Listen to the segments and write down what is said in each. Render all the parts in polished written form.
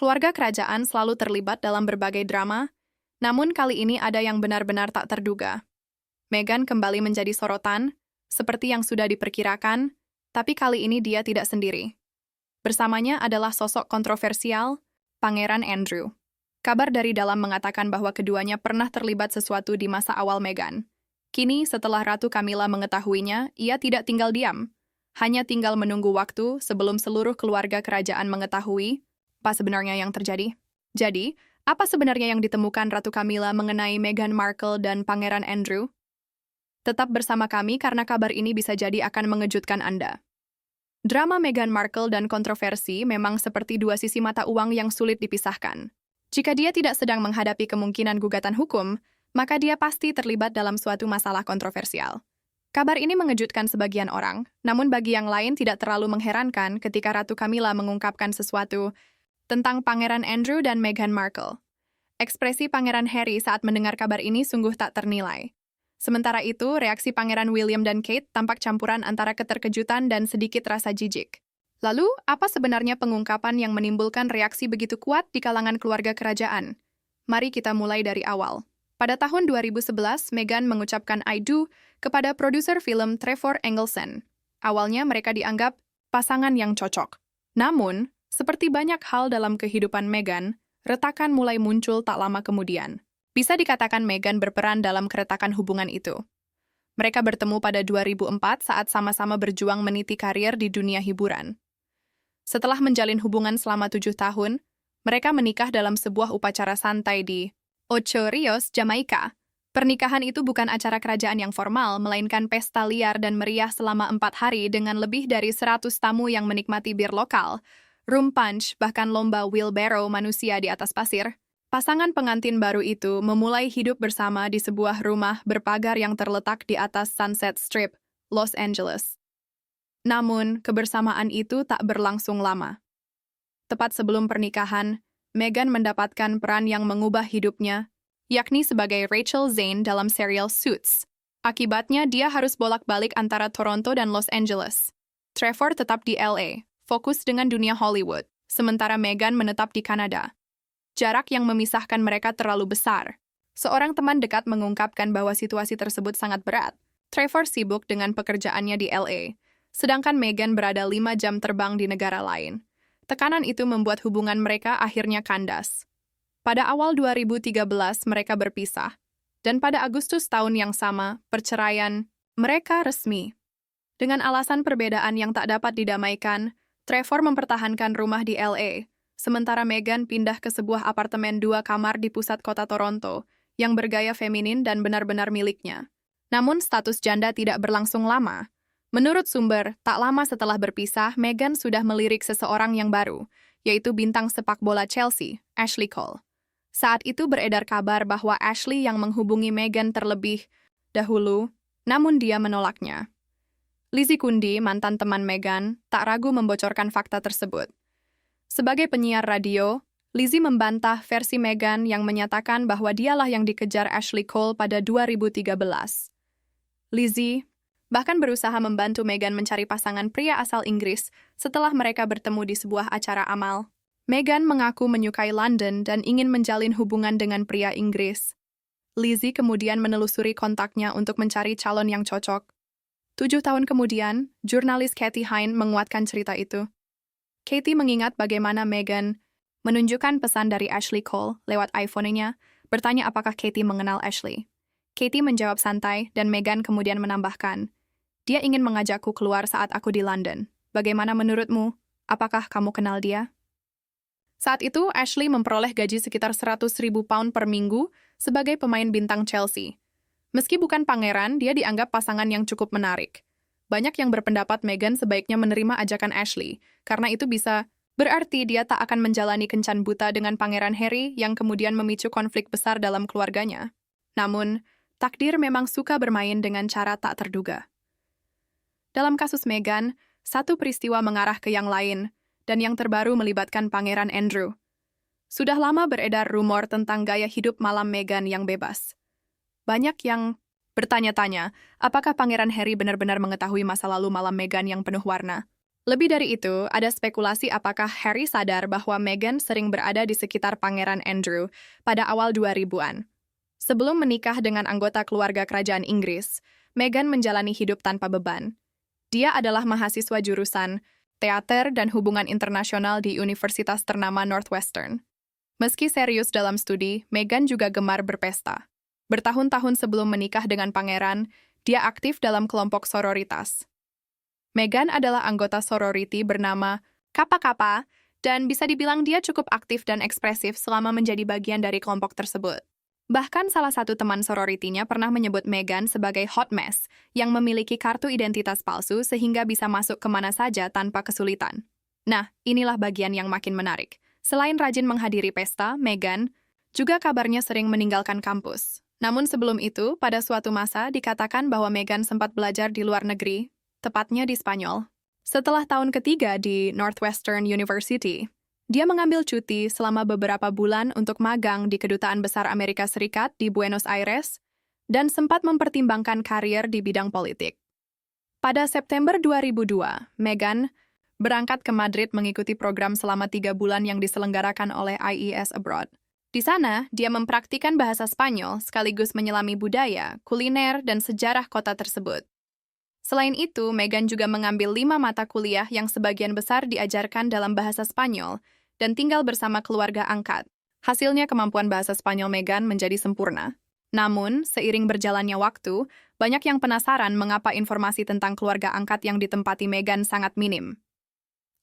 Keluarga kerajaan selalu terlibat dalam berbagai drama, namun kali ini ada yang benar-benar tak terduga. Meghan kembali menjadi sorotan, seperti yang sudah diperkirakan, tapi kali ini dia tidak sendiri. Bersamanya adalah sosok kontroversial, Pangeran Andrew. Kabar dari dalam mengatakan bahwa keduanya pernah terlibat sesuatu di masa awal Meghan. Kini, setelah Ratu Camilla mengetahuinya, ia tidak tinggal diam. Hanya tinggal menunggu waktu sebelum seluruh keluarga kerajaan mengetahui apa sebenarnya yang terjadi. Jadi, apa sebenarnya yang ditemukan Ratu Camilla mengenai Meghan Markle dan Pangeran Andrew? Tetap bersama kami karena kabar ini bisa jadi akan mengejutkan Anda. Drama Meghan Markle dan kontroversi memang seperti dua sisi mata uang yang sulit dipisahkan. Jika dia tidak sedang menghadapi kemungkinan gugatan hukum, maka dia pasti terlibat dalam suatu masalah kontroversial. Kabar ini mengejutkan sebagian orang, namun bagi yang lain tidak terlalu mengherankan ketika Ratu Camilla mengungkapkan sesuatu tentang Pangeran Andrew dan Meghan Markle. Ekspresi Pangeran Harry saat mendengar kabar ini sungguh tak ternilai. Sementara itu, reaksi Pangeran William dan Kate tampak campuran antara keterkejutan dan sedikit rasa jijik. Lalu, apa sebenarnya pengungkapan yang menimbulkan reaksi begitu kuat di kalangan keluarga kerajaan? Mari kita mulai dari awal. Pada tahun 2011, Meghan mengucapkan I do kepada produser film Trevor Engelson. Awalnya mereka dianggap pasangan yang cocok. Namun, seperti banyak hal dalam kehidupan Meghan, retakan mulai muncul tak lama kemudian. Bisa dikatakan Meghan berperan dalam keretakan hubungan itu. Mereka bertemu pada 2004 saat sama-sama berjuang meniti karir di dunia hiburan. Setelah menjalin hubungan selama 7 tahun, mereka menikah dalam sebuah upacara santai di Ocho Rios, Jamaika. Pernikahan itu bukan acara kerajaan yang formal, melainkan pesta liar dan meriah selama 4 hari dengan lebih dari 100 tamu yang menikmati bir lokal, rum punch, bahkan lomba wheelbarrow manusia di atas pasir. Pasangan pengantin baru itu memulai hidup bersama di sebuah rumah berpagar yang terletak di atas Sunset Strip, Los Angeles. Namun, kebersamaan itu tak berlangsung lama. Tepat sebelum pernikahan, Meghan mendapatkan peran yang mengubah hidupnya, yakni sebagai Rachel Zane dalam serial Suits. Akibatnya, dia harus bolak-balik antara Toronto dan Los Angeles. Trevor tetap di LA, fokus dengan dunia Hollywood, sementara Meghan menetap di Kanada. Jarak yang memisahkan mereka terlalu besar. Seorang teman dekat mengungkapkan bahwa situasi tersebut sangat berat. Trevor sibuk dengan pekerjaannya di LA, sedangkan Meghan berada 5 jam terbang di negara lain. Tekanan itu membuat hubungan mereka akhirnya kandas. Pada awal 2013 mereka berpisah, dan pada Agustus tahun yang sama, perceraian mereka resmi. Dengan alasan perbedaan yang tak dapat didamaikan, Trevor mempertahankan rumah di LA, sementara Meghan pindah ke sebuah apartemen 2 kamar di pusat kota Toronto, yang bergaya feminin dan benar-benar miliknya. Namun status janda tidak berlangsung lama. Menurut sumber, tak lama setelah berpisah, Meghan sudah melirik seseorang yang baru, yaitu bintang sepak bola Chelsea, Ashley Cole. Saat itu beredar kabar bahwa Ashley yang menghubungi Meghan terlebih dahulu, namun dia menolaknya. Lizzie Kundi, mantan teman Meghan, tak ragu membocorkan fakta tersebut. Sebagai penyiar radio, Lizzie membantah versi Meghan yang menyatakan bahwa dialah yang dikejar Ashley Cole pada 2013. Lizzie bahkan berusaha membantu Meghan mencari pasangan pria asal Inggris setelah mereka bertemu di sebuah acara amal. Meghan mengaku menyukai London dan ingin menjalin hubungan dengan pria Inggris. Lizzie kemudian menelusuri kontaknya untuk mencari calon yang cocok. 7 tahun kemudian, jurnalis Katie Hine menguatkan cerita itu. Katie mengingat bagaimana Meghan menunjukkan pesan dari Ashley Cole lewat iPhone-nya, bertanya apakah Katie mengenal Ashley. Katie menjawab santai dan Meghan kemudian menambahkan, dia ingin mengajakku keluar saat aku di London. Bagaimana menurutmu? Apakah kamu kenal dia? Saat itu, Ashley memperoleh gaji sekitar 100.000 pound per minggu sebagai pemain bintang Chelsea. Meski bukan pangeran, dia dianggap pasangan yang cukup menarik. Banyak yang berpendapat Meghan sebaiknya menerima ajakan Ashley, karena itu bisa berarti dia tak akan menjalani kencan buta dengan Pangeran Harry yang kemudian memicu konflik besar dalam keluarganya. Namun, takdir memang suka bermain dengan cara tak terduga. Dalam kasus Meghan, satu peristiwa mengarah ke yang lain, dan yang terbaru melibatkan Pangeran Andrew. Sudah lama beredar rumor tentang gaya hidup malam Meghan yang bebas. Banyak yang bertanya-tanya, apakah Pangeran Harry benar-benar mengetahui masa lalu malam Meghan yang penuh warna? Lebih dari itu, ada spekulasi apakah Harry sadar bahwa Meghan sering berada di sekitar Pangeran Andrew pada awal 2000-an. Sebelum menikah dengan anggota keluarga kerajaan Inggris, Meghan menjalani hidup tanpa beban. Dia adalah mahasiswa jurusan teater dan hubungan internasional di universitas ternama Northwestern. Meski serius dalam studi, Meghan juga gemar berpesta. Bertahun-tahun sebelum menikah dengan pangeran, dia aktif dalam kelompok sororitas. Meghan adalah anggota sorority bernama Kappa Kappa, dan bisa dibilang dia cukup aktif dan ekspresif selama menjadi bagian dari kelompok tersebut. Bahkan salah satu teman sororitinya pernah menyebut Meghan sebagai hot mess yang memiliki kartu identitas palsu sehingga bisa masuk kemana saja tanpa kesulitan. Nah, inilah bagian yang makin menarik. Selain rajin menghadiri pesta, Meghan juga kabarnya sering meninggalkan kampus. Namun sebelum itu, pada suatu masa dikatakan bahwa Meghan sempat belajar di luar negeri, tepatnya di Spanyol. Setelah tahun ketiga di Northwestern University, dia mengambil cuti selama beberapa bulan untuk magang di Kedutaan Besar Amerika Serikat di Buenos Aires dan sempat mempertimbangkan karier di bidang politik. Pada September 2002, Meghan berangkat ke Madrid mengikuti program selama 3 bulan yang diselenggarakan oleh IES Abroad. Di sana, dia mempraktikkan bahasa Spanyol sekaligus menyelami budaya, kuliner, dan sejarah kota tersebut. Selain itu, Meghan juga mengambil 5 mata kuliah yang sebagian besar diajarkan dalam bahasa Spanyol dan tinggal bersama keluarga angkat. Hasilnya kemampuan bahasa Spanyol Meghan menjadi sempurna. Namun, seiring berjalannya waktu, banyak yang penasaran mengapa informasi tentang keluarga angkat yang ditempati Meghan sangat minim.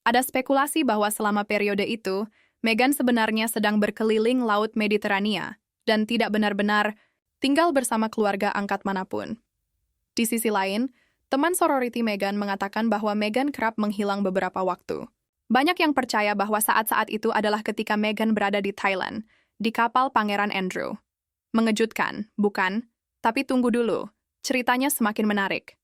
Ada spekulasi bahwa selama periode itu, Meghan sebenarnya sedang berkeliling Laut Mediterania dan tidak benar-benar tinggal bersama keluarga angkat manapun. Di sisi lain, teman sorority Meghan mengatakan bahwa Meghan kerap menghilang beberapa waktu. Banyak yang percaya bahwa saat-saat itu adalah ketika Meghan berada di Thailand, di kapal Pangeran Andrew. Mengejutkan, bukan? Tapi tunggu dulu, ceritanya semakin menarik.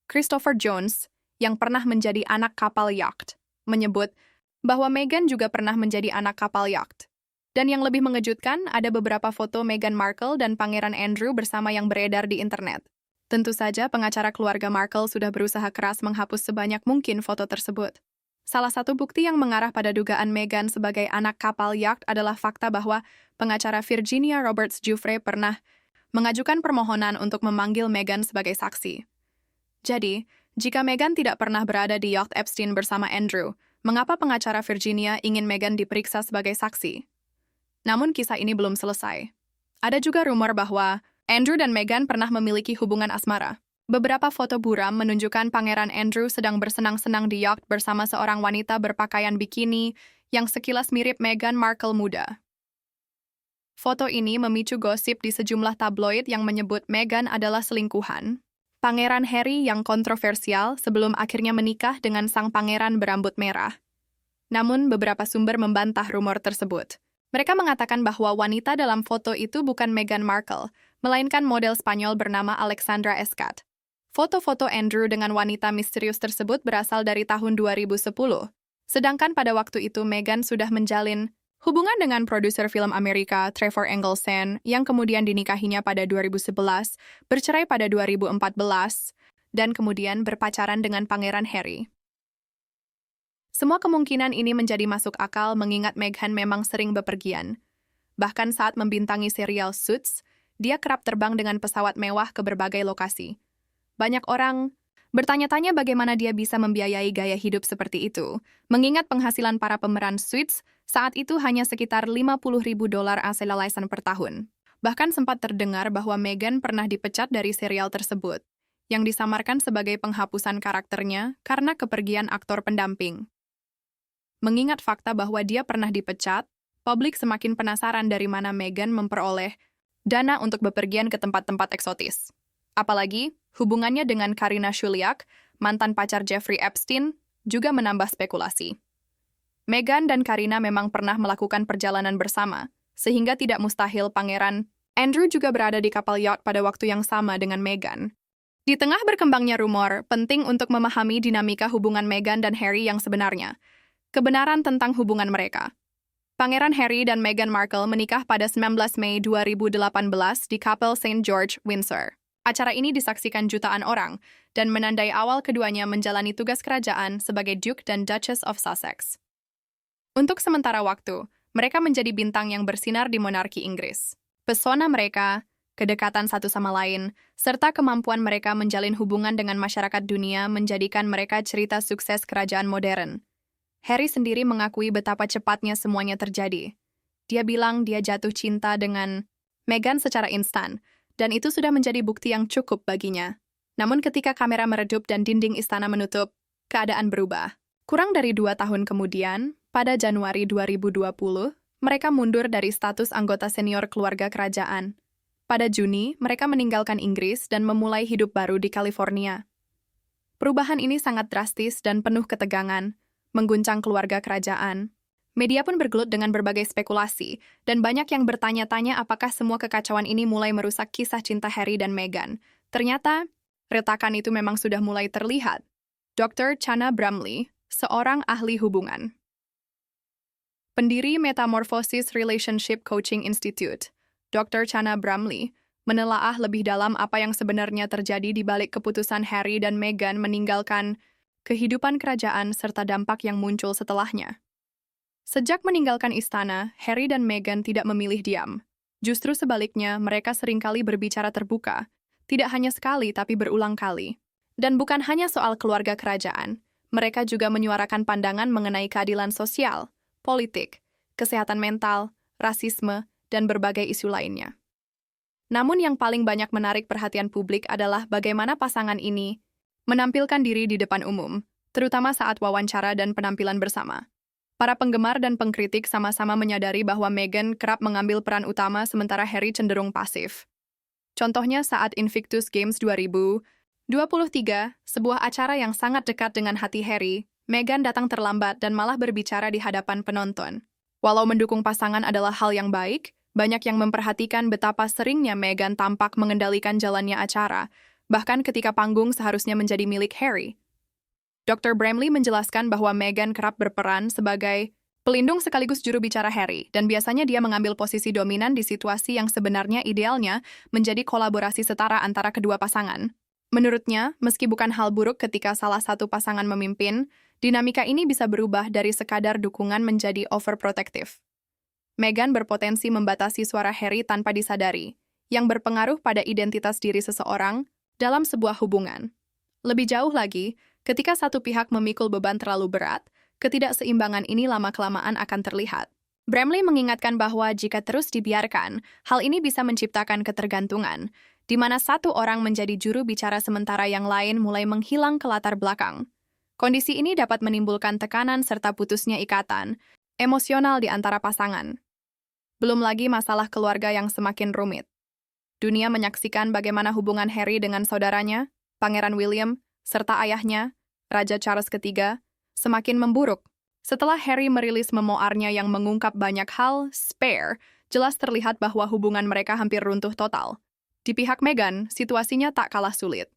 Christopher Jones, yang pernah menjadi anak kapal yacht, menyebut bahwa Meghan juga pernah menjadi anak kapal yacht. Dan yang lebih mengejutkan, ada beberapa foto Meghan Markle dan Pangeran Andrew bersama yang beredar di internet. Tentu saja pengacara keluarga Markle sudah berusaha keras menghapus sebanyak mungkin foto tersebut. Salah satu bukti yang mengarah pada dugaan Meghan sebagai anak kapal yacht adalah fakta bahwa pengacara Virginia Roberts Giuffre pernah mengajukan permohonan untuk memanggil Meghan sebagai saksi. Jadi, jika Meghan tidak pernah berada di yacht Epstein bersama Andrew, mengapa pengacara Virginia ingin Meghan diperiksa sebagai saksi? Namun kisah ini belum selesai. Ada juga rumor bahwa Andrew dan Meghan pernah memiliki hubungan asmara. Beberapa foto buram menunjukkan Pangeran Andrew sedang bersenang-senang di yacht bersama seorang wanita berpakaian bikini yang sekilas mirip Meghan Markle muda. Foto ini memicu gosip di sejumlah tabloid yang menyebut Meghan adalah selingkuhan Pangeran Harry yang kontroversial sebelum akhirnya menikah dengan sang pangeran berambut merah. Namun beberapa sumber membantah rumor tersebut. Mereka mengatakan bahwa wanita dalam foto itu bukan Meghan Markle, melainkan model Spanyol bernama Alexandra Escat. Foto-foto Andrew dengan wanita misterius tersebut berasal dari tahun 2010. Sedangkan pada waktu itu Meghan sudah menjalin hubungan dengan produser film Amerika Trevor Engelsen yang kemudian dinikahinya pada 2011, bercerai pada 2014, dan kemudian berpacaran dengan Pangeran Harry. Semua kemungkinan ini menjadi masuk akal mengingat Meghan memang sering bepergian. Bahkan saat membintangi serial Suits, dia kerap terbang dengan pesawat mewah ke berbagai lokasi. Banyak orang bertanya-tanya bagaimana dia bisa membiayai gaya hidup seperti itu, mengingat penghasilan para pemeran Suits saat itu hanya sekitar $50,000 AS per tahun. Bahkan sempat terdengar bahwa Meghan pernah dipecat dari serial tersebut, yang disamarkan sebagai penghapusan karakternya karena kepergian aktor pendamping. Mengingat fakta bahwa dia pernah dipecat, publik semakin penasaran dari mana Meghan memperoleh dana untuk bepergian ke tempat-tempat eksotis. Apalagi, hubungannya dengan Karina Shuliak, mantan pacar Jeffrey Epstein, juga menambah spekulasi. Meghan dan Karina memang pernah melakukan perjalanan bersama, sehingga tidak mustahil Pangeran Andrew juga berada di kapal yacht pada waktu yang sama dengan Meghan. Di tengah berkembangnya rumor, penting untuk memahami dinamika hubungan Meghan dan Harry yang sebenarnya. Kebenaran tentang hubungan mereka. Pangeran Harry dan Meghan Markle menikah pada 19 Mei 2018 di Kapel St. George, Windsor. Acara ini disaksikan jutaan orang dan menandai awal keduanya menjalani tugas kerajaan sebagai Duke dan Duchess of Sussex. Untuk sementara waktu, mereka menjadi bintang yang bersinar di monarki Inggris. Pesona mereka, kedekatan satu sama lain, serta kemampuan mereka menjalin hubungan dengan masyarakat dunia menjadikan mereka cerita sukses kerajaan modern. Harry sendiri mengakui betapa cepatnya semuanya terjadi. Dia bilang dia jatuh cinta dengan Meghan secara instan, dan itu sudah menjadi bukti yang cukup baginya. Namun ketika kamera meredup dan dinding istana menutup, keadaan berubah. Kurang dari 2 tahun kemudian, pada Januari 2020, mereka mundur dari status anggota senior keluarga kerajaan. Pada Juni, mereka meninggalkan Inggris dan memulai hidup baru di California. Perubahan ini sangat drastis dan penuh ketegangan, mengguncang keluarga kerajaan. Media pun bergelut dengan berbagai spekulasi, dan banyak yang bertanya-tanya apakah semua kekacauan ini mulai merusak kisah cinta Harry dan Meghan. Ternyata, retakan itu memang sudah mulai terlihat. Dr. Chana Bramley, seorang ahli hubungan, pendiri Metamorphosis Relationship Coaching Institute, Dr. Chana Bramley, menelaah lebih dalam apa yang sebenarnya terjadi di balik keputusan Harry dan Meghan meninggalkan kehidupan kerajaan serta dampak yang muncul setelahnya. Sejak meninggalkan istana, Harry dan Meghan tidak memilih diam. Justru sebaliknya, mereka seringkali berbicara terbuka, tidak hanya sekali tapi berulang kali. Dan bukan hanya soal keluarga kerajaan, mereka juga menyuarakan pandangan mengenai keadilan sosial, politik, kesehatan mental, rasisme, dan berbagai isu lainnya. Namun yang paling banyak menarik perhatian publik adalah bagaimana pasangan ini menampilkan diri di depan umum, terutama saat wawancara dan penampilan bersama. Para penggemar dan pengkritik sama-sama menyadari bahwa Meghan kerap mengambil peran utama sementara Harry cenderung pasif. Contohnya saat Invictus Games 2023, sebuah acara yang sangat dekat dengan hati Harry, Meghan datang terlambat dan malah berbicara di hadapan penonton. Walau mendukung pasangan adalah hal yang baik, banyak yang memperhatikan betapa seringnya Meghan tampak mengendalikan jalannya acara, bahkan ketika panggung seharusnya menjadi milik Harry. Dr. Bramley menjelaskan bahwa Meghan kerap berperan sebagai pelindung sekaligus juru bicara Harry, dan biasanya dia mengambil posisi dominan di situasi yang sebenarnya idealnya menjadi kolaborasi setara antara kedua pasangan. Menurutnya, meski bukan hal buruk ketika salah satu pasangan memimpin, dinamika ini bisa berubah dari sekadar dukungan menjadi overprotective. Meghan berpotensi membatasi suara Harry tanpa disadari, yang berpengaruh pada identitas diri seseorang dalam sebuah hubungan. Lebih jauh lagi, ketika satu pihak memikul beban terlalu berat, ketidakseimbangan ini lama-kelamaan akan terlihat. Bramley mengingatkan bahwa jika terus dibiarkan, hal ini bisa menciptakan ketergantungan, di mana satu orang menjadi juru bicara sementara yang lain mulai menghilang ke latar belakang. Kondisi ini dapat menimbulkan tekanan serta putusnya ikatan emosional di antara pasangan. Belum lagi masalah keluarga yang semakin rumit. Dunia menyaksikan bagaimana hubungan Harry dengan saudaranya, Pangeran William, serta ayahnya, Raja Charles III, semakin memburuk. Setelah Harry merilis memoarnya yang mengungkap banyak hal, Spare, jelas terlihat bahwa hubungan mereka hampir runtuh total. Di pihak Meghan, situasinya tak kalah sulit.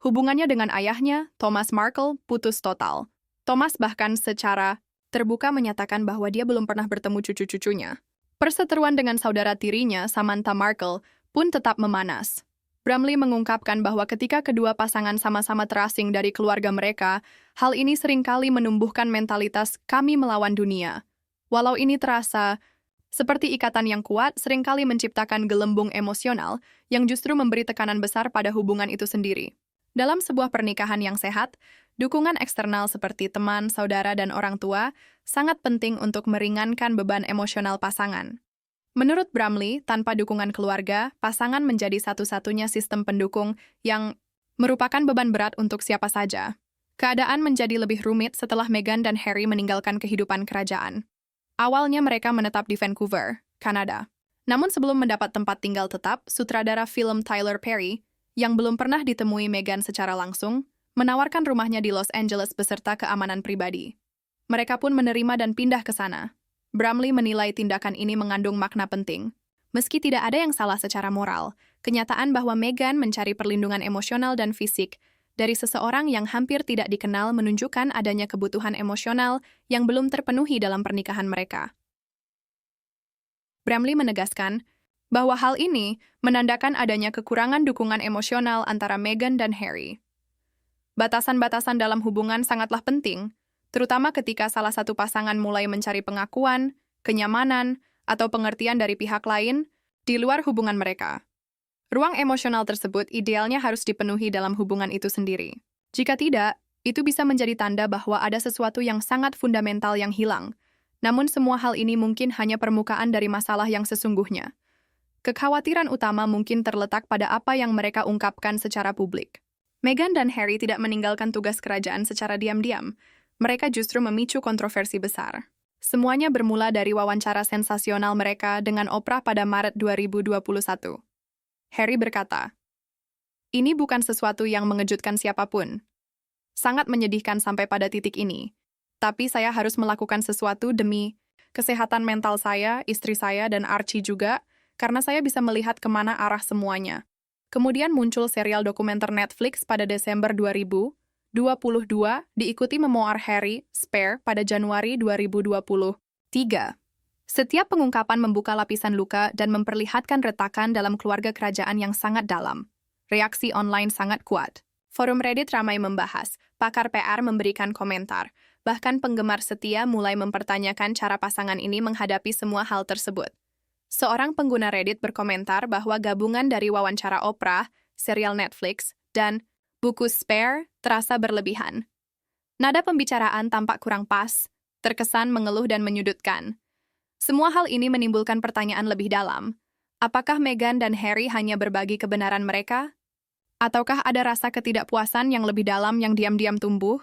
Hubungannya dengan ayahnya, Thomas Markle, putus total. Thomas bahkan secara terbuka menyatakan bahwa dia belum pernah bertemu cucu-cucunya. Perseteruan dengan saudara tirinya, Samantha Markle, pun tetap memanas. Bramley mengungkapkan bahwa ketika kedua pasangan sama-sama terasing dari keluarga mereka, hal ini seringkali menumbuhkan mentalitas kami melawan dunia. Walau ini terasa seperti ikatan yang kuat, seringkali menciptakan gelembung emosional yang justru memberi tekanan besar pada hubungan itu sendiri. Dalam sebuah pernikahan yang sehat, dukungan eksternal seperti teman, saudara, dan orang tua sangat penting untuk meringankan beban emosional pasangan. Menurut Bramley, tanpa dukungan keluarga, pasangan menjadi satu-satunya sistem pendukung yang merupakan beban berat untuk siapa saja. Keadaan menjadi lebih rumit setelah Meghan dan Harry meninggalkan kehidupan kerajaan. Awalnya mereka menetap di Vancouver, Kanada. Namun sebelum mendapat tempat tinggal tetap, sutradara film Tyler Perry, yang belum pernah ditemui Meghan secara langsung, menawarkan rumahnya di Los Angeles beserta keamanan pribadi. Mereka pun menerima dan pindah ke sana. Bramley menilai tindakan ini mengandung makna penting. Meski tidak ada yang salah secara moral, kenyataan bahwa Meghan mencari perlindungan emosional dan fisik dari seseorang yang hampir tidak dikenal menunjukkan adanya kebutuhan emosional yang belum terpenuhi dalam pernikahan mereka. Bramley menegaskan bahwa hal ini menandakan adanya kekurangan dukungan emosional antara Meghan dan Harry. Batasan-batasan dalam hubungan sangatlah penting, terutama ketika salah satu pasangan mulai mencari pengakuan, kenyamanan, atau pengertian dari pihak lain di luar hubungan mereka. Ruang emosional tersebut idealnya harus dipenuhi dalam hubungan itu sendiri. Jika tidak, itu bisa menjadi tanda bahwa ada sesuatu yang sangat fundamental yang hilang. Namun semua hal ini mungkin hanya permukaan dari masalah yang sesungguhnya. Kekhawatiran utama mungkin terletak pada apa yang mereka ungkapkan secara publik. Meghan dan Harry tidak meninggalkan tugas kerajaan secara diam-diam. Mereka justru memicu kontroversi besar. Semuanya bermula dari wawancara sensasional mereka dengan Oprah pada Maret 2021. Harry berkata, "Ini bukan sesuatu yang mengejutkan siapapun. Sangat menyedihkan sampai pada titik ini. Tapi saya harus melakukan sesuatu demi kesehatan mental saya, istri saya, dan Archie juga, karena saya bisa melihat kemana arah semuanya." Kemudian muncul serial dokumenter Netflix pada Desember 2022, diikuti memoir Harry, Spare, pada Januari 2023. Setiap pengungkapan membuka lapisan luka dan memperlihatkan retakan dalam keluarga kerajaan yang sangat dalam. Reaksi online sangat kuat. Forum Reddit ramai membahas, pakar PR memberikan komentar, bahkan penggemar setia mulai mempertanyakan cara pasangan ini menghadapi semua hal tersebut. Seorang pengguna Reddit berkomentar bahwa gabungan dari wawancara Oprah, serial Netflix, dan buku Spare terasa berlebihan. Nada pembicaraan tampak kurang pas, terkesan mengeluh dan menyudutkan. Semua hal ini menimbulkan pertanyaan lebih dalam. Apakah Meghan dan Harry hanya berbagi kebenaran mereka? Ataukah ada rasa ketidakpuasan yang lebih dalam yang diam-diam tumbuh?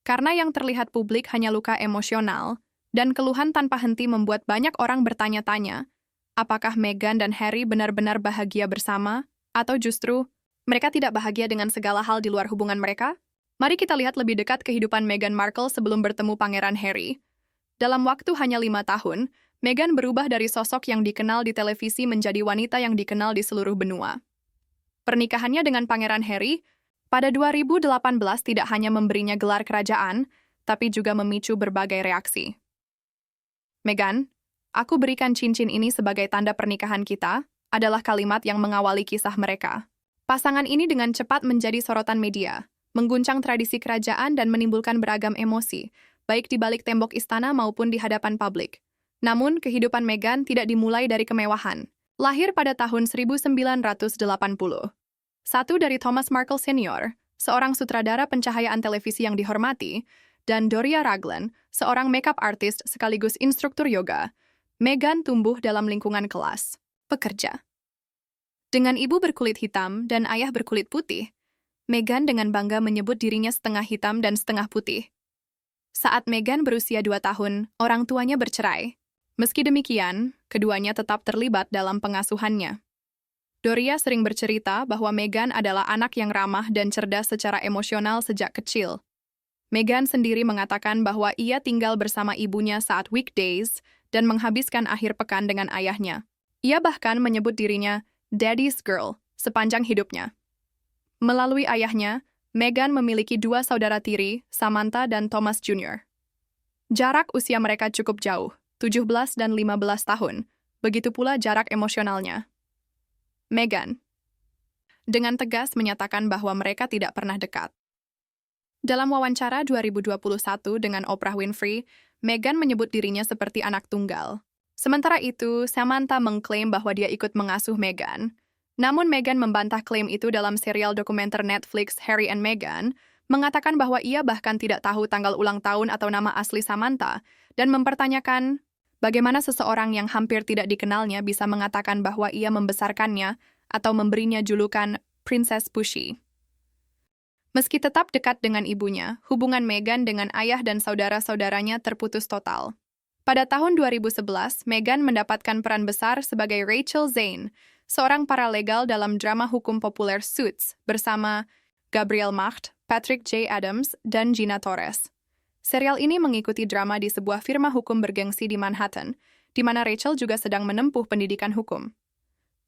Karena yang terlihat publik hanya luka emosional, dan keluhan tanpa henti membuat banyak orang bertanya-tanya, apakah Meghan dan Harry benar-benar bahagia bersama? Atau justru, mereka tidak bahagia dengan segala hal di luar hubungan mereka? Mari kita lihat lebih dekat kehidupan Meghan Markle sebelum bertemu Pangeran Harry. Dalam waktu hanya 5 tahun, Meghan berubah dari sosok yang dikenal di televisi menjadi wanita yang dikenal di seluruh benua. Pernikahannya dengan Pangeran Harry pada 2018 tidak hanya memberinya gelar kerajaan, tapi juga memicu berbagai reaksi. "Meghan, aku berikan cincin ini sebagai tanda pernikahan kita," adalah kalimat yang mengawali kisah mereka. Pasangan ini dengan cepat menjadi sorotan media, mengguncang tradisi kerajaan dan menimbulkan beragam emosi, baik di balik tembok istana maupun di hadapan publik. Namun, kehidupan Meghan tidak dimulai dari kemewahan. Lahir pada tahun 1980. Satu dari Thomas Markle Senior, seorang sutradara pencahayaan televisi yang dihormati, dan Doria Raglan, seorang makeup artist sekaligus instruktur yoga, Meghan tumbuh dalam lingkungan kelas, pekerja. Dengan ibu berkulit hitam dan ayah berkulit putih, Meghan dengan bangga menyebut dirinya setengah hitam dan setengah putih. Saat Meghan berusia 2 tahun, orang tuanya bercerai. Meski demikian, keduanya tetap terlibat dalam pengasuhannya. Doria sering bercerita bahwa Meghan adalah anak yang ramah dan cerdas secara emosional sejak kecil. Meghan sendiri mengatakan bahwa ia tinggal bersama ibunya saat weekdays dan menghabiskan akhir pekan dengan ayahnya. Ia bahkan menyebut dirinya "Daddy's Girl" sepanjang hidupnya. Melalui ayahnya, Meghan memiliki 2 saudara tiri, Samantha dan Thomas Jr. Jarak usia mereka cukup jauh, 17 dan 15 tahun, begitu pula jarak emosionalnya. Meghan dengan tegas menyatakan bahwa mereka tidak pernah dekat. Dalam wawancara 2021 dengan Oprah Winfrey, Meghan menyebut dirinya seperti anak tunggal. Sementara itu, Samantha mengklaim bahwa dia ikut mengasuh Meghan. Namun Meghan membantah klaim itu dalam serial dokumenter Netflix Harry and Meghan, mengatakan bahwa ia bahkan tidak tahu tanggal ulang tahun atau nama asli Samantha, dan mempertanyakan bagaimana seseorang yang hampir tidak dikenalnya bisa mengatakan bahwa ia membesarkannya atau memberinya julukan Princess Pushy. Meski tetap dekat dengan ibunya, hubungan Meghan dengan ayah dan saudara-saudaranya terputus total. Pada tahun 2011, Meghan mendapatkan peran besar sebagai Rachel Zane, seorang paralegal dalam drama hukum populer Suits, bersama Gabriel Macht, Patrick J. Adams, dan Gina Torres. Serial ini mengikuti drama di sebuah firma hukum bergengsi di Manhattan, di mana Rachel juga sedang menempuh pendidikan hukum.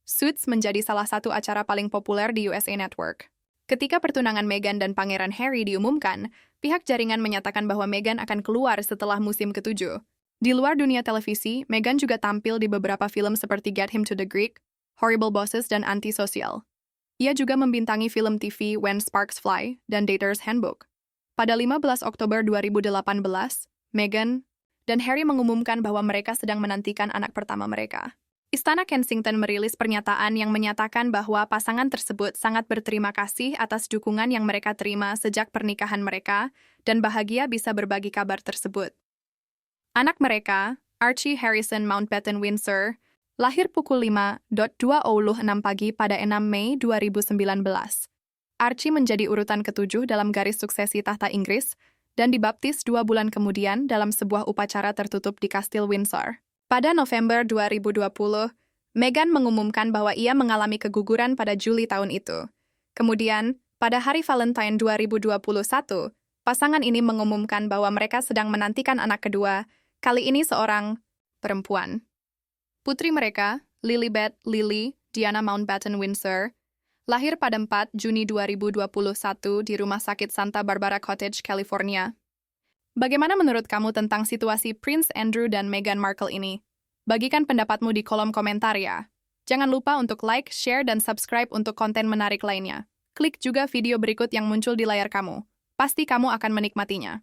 Suits menjadi salah satu acara paling populer di USA Network. Ketika pertunangan Meghan dan Pangeran Harry diumumkan, pihak jaringan menyatakan bahwa Meghan akan keluar setelah musim ke-7. Di luar dunia televisi, Meghan juga tampil di beberapa film seperti Get Him to the Greek, Horrible Bosses, dan Antisocial. Ia juga membintangi film TV When Sparks Fly dan Dater's Handbook. Pada 15 Oktober 2018, Meghan dan Harry mengumumkan bahwa mereka sedang menantikan anak pertama mereka. Istana Kensington merilis pernyataan yang menyatakan bahwa pasangan tersebut sangat berterima kasih atas dukungan yang mereka terima sejak pernikahan mereka dan bahagia bisa berbagi kabar tersebut. Anak mereka, Archie Harrison Mountbatten Windsor, lahir pukul 5.26 pagi pada 6 Mei 2019. Archie menjadi urutan ke-7 dalam garis suksesi tahta Inggris dan dibaptis 2 bulan kemudian dalam sebuah upacara tertutup di Kastil Windsor. Pada November 2020, Meghan mengumumkan bahwa ia mengalami keguguran pada Juli tahun itu. Kemudian, pada hari Valentine 2021, pasangan ini mengumumkan bahwa mereka sedang menantikan anak kedua, kali ini seorang perempuan. Putri mereka, Lilibet Lily Diana Mountbatten Windsor, lahir pada 4 Juni 2021 di Rumah Sakit Santa Barbara Cottage, California. Bagaimana menurut kamu tentang situasi Prince Andrew dan Meghan Markle ini? Bagikan pendapatmu di kolom komentar ya. Jangan lupa untuk like, share, dan subscribe untuk konten menarik lainnya. Klik juga video berikut yang muncul di layar kamu. Pasti kamu akan menikmatinya.